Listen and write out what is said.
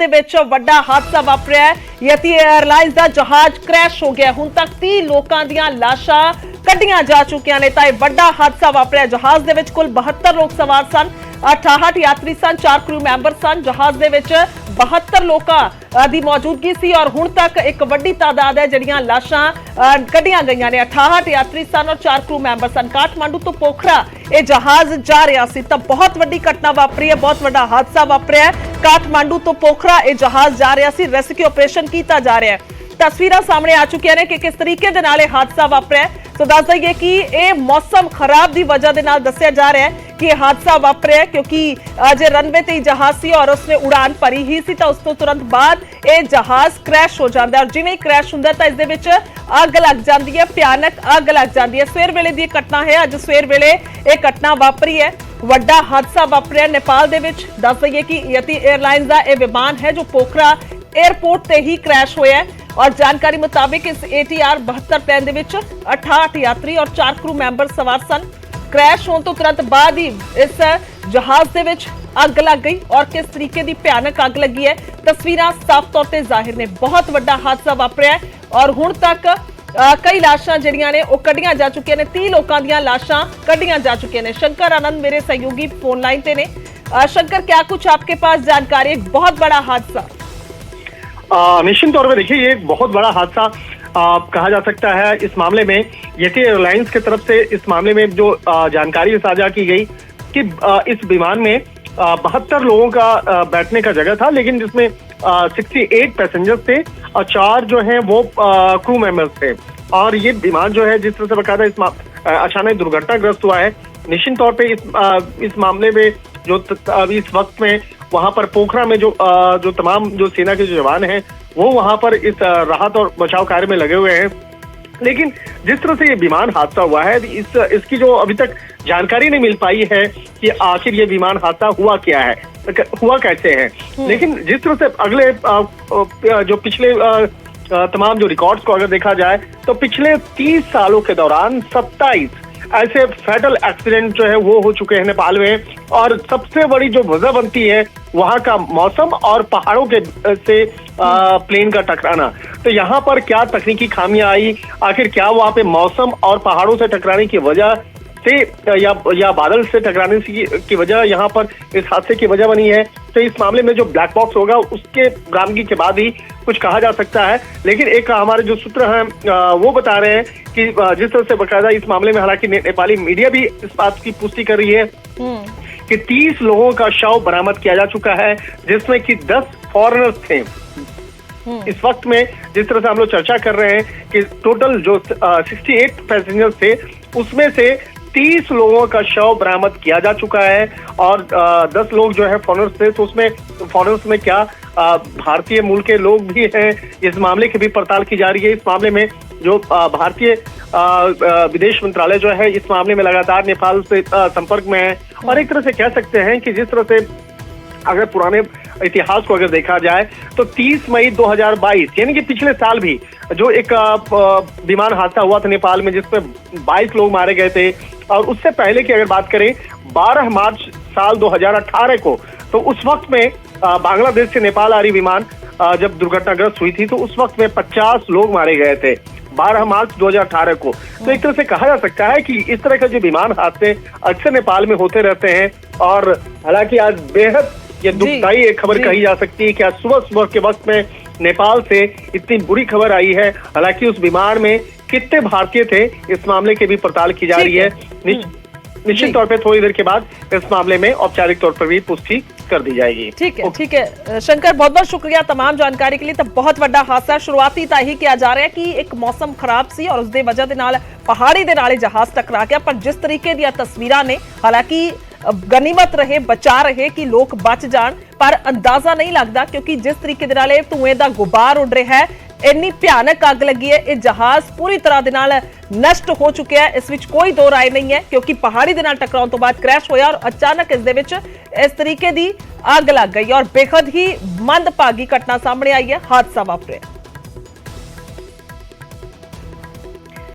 ਦੇ ਵਿੱਚ ਵੱਡਾ ਹਾਦਸਾ ਵਾਪਰਿਆ ਹੈ। ਯਤੀ 에ਅਰਲਾਈਨਸ ਦਾ ਜਹਾਜ਼ ਕ੍ਰੈਸ਼ ਹੋ ਗਿਆ। ਹੁਣ ਤੱਕ 30 ਲੋਕਾਂ ਦੀਆਂ ਲਾਸ਼ਾਂ ਕੱਢੀਆਂ ਜਾ ਚੁੱਕੀਆਂ ਨੇ। ਤਾਂ ਇਹ ਵੱਡਾ ਹਾਦਸਾ ਵਾਪਰਿਆ। ਜਹਾਜ਼ ਦੇ ਵਿੱਚ ਕੁੱਲ 72 ਲੋਕ ਸਵਾਰ ਸਨ, 68 ਯਾਤਰੀ ਸਨ, 4 ਕਰੂ ਮੈਂਬਰ ਸਨ। ਜਹਾਜ਼ ਦੇ ਵਿੱਚ 72 ਲੋਕਾਂ ਦੀ ਮੌਜੂਦਗੀ ਸੀ ਔਰ ਹੁਣ ਤੱਕ ਇੱਕ ਵੱਡੀ ਤਾਦਾਦ ਹੈ ਜਿਹੜੀਆਂ ਲਾਸ਼ਾਂ ਕੱਢੀਆਂ ਗਈਆਂ ਨੇ। 68 ਯਾਤਰੀ ਸਨ ਔਰ 4 ਕਰੂ ਮੈਂਬਰ ਸਨ। ਕਾਠਮਾਂਡੂ ਤੋਂ ਪੋਖਰਾ ਇਹ ਜਹਾਜ਼ ਜਾ ਰਿਹਾ ਸੀ ਤਾਂ ਬਹੁਤ ਵੱਡੀ ਘਟਨਾ ਵਾਪਰੀ ਹੈ, ਬਹੁਤ ਵੱਡਾ ਹਾਦਸਾ ਵਾਪਰਿਆ ਹੈ। ਕਾਠਮਾਂਡੂ ਤੋਂ ਪੋਖਰਾ ਇਹ ਜਹਾਜ਼ ਜਾ ਰਿਹਾ ਸੀ, ਰੈਸਕਿਊ ਆਪਰੇਸ਼ਨ ਕੀਤਾ ਜਾ ਰਿਹਾ ਹੈ। ਤਸਵੀਰਾਂ ਸਾਹਮਣੇ ਆ ਚੁੱਕੀਆਂ ਨੇ ਕਿ ਕਿਸ ਤਰੀਕੇ ਦੇ ਨਾਲ ਇਹ ਹਾਦਸਾ ਵਾਪਰਿਆ ਹੈ। तो दस दईए कि यह मौसम खराब की वजह के नाल दस्या जा रहा है कि यह हादसा वापरिया क्योंकि जो रनवे ते जहाज सी और उसने उड़ान भरी ही सी तो उस तो तुरंत बाद यह जहाज क्रैश हो जाता है और जिवें ही क्रैश होंदा तो इस दे विच अग लग जाती है, भयानक अग लग जाती है। सवेर वेले दी घटना है, अज सवेर वेले यह घटना वापरी है। वड्डा हादसा वापरिया नेपाल दे विच। दस दईए कि यति एयरलाइंस का यह विमान है जो पोखरा एयरपोर्ट से ही क्रैश होया है और जानकारी मुताबिक इस ATR 72 प्लेन दे विच 68 यात्री और 4 क्रू मैंबर सवार सन। क्रैश होने तो तुरंत बाद ही इस जहाज दे विच अग लग गई और किस तरीके की भयानक अग लगी है तस्वीरां साफ तौर पर जाहिर ने। बहुत वड्डा हादसा वापरिया है और हुण तक कई लाशां जिहड़ियां ने ओह कढियां जा चुकियां ने। 30 लोकां दीयां लाशां कढियां जा चुकियां ने। शंकर आनंद मेरे सहयोगी फोन लाइन ते ने। शंकर, क्या कुछ आपके पास जानकारी? एक बहुत बड़ा हादसा। निश्चित तौर पर देखिए ये एक बहुत बड़ा हादसा कहा जा सकता है। इस मामले में यति एयरलाइंस की तरफ से इस मामले में जो जानकारी साझा की गई कि इस विमान में 72 लोगों का बैठने का जगह था, लेकिन जिसमें 68 पैसेंजर्स थे और 4 जो हैं वो क्रू मेंबर्स थे। और ये विमान जो है जिस तरह से बकायदा अचानक दुर्घटनाग्रस्त हुआ है। निश्चित तौर पे इस मामले में जो अभी इस वक्त में वहां पर पोखरा में जो तमाम जो सेना के जो जवान हैं वो वहां पर इस राहत और बचाव कार्य में लगे हुए हैं। लेकिन जिस तरह से ये विमान हादसा हुआ है इसकी जो अभी तक जानकारी नहीं मिल पाई है कि आखिर ये विमान हादसा हुआ क्या है, हुआ कैसे है। लेकिन जिस तरह से अगले जो पिछले तमाम जो रिकॉर्ड्स को अगर देखा जाए तो पिछले 30 सालों के दौरान 27 ऐसे फैटल एक्सीडेंट जो है वो हो चुके हैं नेपाल में। और सबसे बड़ी जो वजह बनती है वहां का मौसम और पहाड़ों के से प्लेन का टकराना। तो यहाँ पर क्या तकनीकी खामियां आई, आखिर क्या वहां पे मौसम और पहाड़ों से टकराने की वजह से या बादल से टकराने की वजह यहाँ पर इस हादसे की वजह बनी है। तो इस मामले में जो ब्लैक बॉक्स होगा उसके बरामदगी के बाद ही कुछ कहा जा सकता है। लेकिन एक हमारे जो सूत्र हैं वो बता रहे हैं कि जिस तरह से बकायदा इस मामले में हालांकि नेपाली मीडिया भी इस बात की पुष्टि कर रही है कि 30 लोगों का शव बरामद किया जा चुका है, जिसमें कि 10 फॉरेनर्स थे। इस वक्त में जिस तरह से हम लोग चर्चा कर रहे हैं कि टोटल जो 68 पैसेंजर्स थे उसमें से 30 लोगों का शव बरामद किया जा चुका है और 10 लोग जो है फॉरेनर्स थे। तो उसमें फॉरेनर्स में क्या भारतीय मूल के लोग भी हैं, इस मामले की भी पड़ताल की जा रही है। इस मामले में जो भारतीय विदेश मंत्रालय जो है इस मामले में लगातार नेपाल से संपर्क में है। और एक तरह से कह सकते हैं कि जिस तरह से अगर पुराने इतिहास को अगर देखा जाए तो 30 मई 2022 यानी कि पिछले साल भी जो एक विमान हादसा हुआ था नेपाल में जिसमें 22 लोग मारे गए थे। और उससे पहले की अगर बात करें 12 मार्च साल 2018 को तो उस वक्त में बांग्लादेश से नेपाल आ रही विमान जब दुर्घटनाग्रस्त हुई थी तो उस वक्त में 50 लोग मारे गए थे 12 मार्च 2018 को। तो एक तरह से कहा जा सकता है कि इस तरह के जो विमान हादसे अक्सर नेपाल में होते रहते हैं। और हालांकि आज बेहद ये दुखदायी एक खबर कही जा सकती है कि आज सुबह के वक्त में नेपाल से इतनी बुरी खबर आई है। हालांकि उस विमान में कितने भारतीय थे इस मामले की भी पड़ताल की जा रही है। निश्चित तौर पे थोड़ी देर के बाद इस मामले में औपचारिक तौर पर भी पुष्टि कर दी जाएगी। ठीक है शंकर, बहुत बहुत शुक्रिया तमाम जानकारी के लिए। तो बहुत बड़ा हादसा शुरुआती ਤਾਂ ही किया जा रहा है कि एक मौसम खराब सी और उसकी वजह के नाल पहाड़ी के नाल जहाज टकरा गया। पर जिस तरीके दी तस्वीरां ने हालांकि गनीमत रहे, बचा रहे कि लोग बच जान, पर अंदाजा नहीं लगता क्योंकि जिस तरीके के नाल धुएं का गुबार उड़ रहा है, इन्नी भयानक अग लगी है। यह जहाज पूरी तरह के नाल नष्ट हो चुका है, इस विच कोई दो राय नहीं है क्योंकि पहाड़ी के नाल टकराउण तो बाद क्रैश होया और अचानक इस दे विच इस तरीके की अग लग गई और बेहद ही मंदभागी घटना सामने आई है, हादसा वापरिया।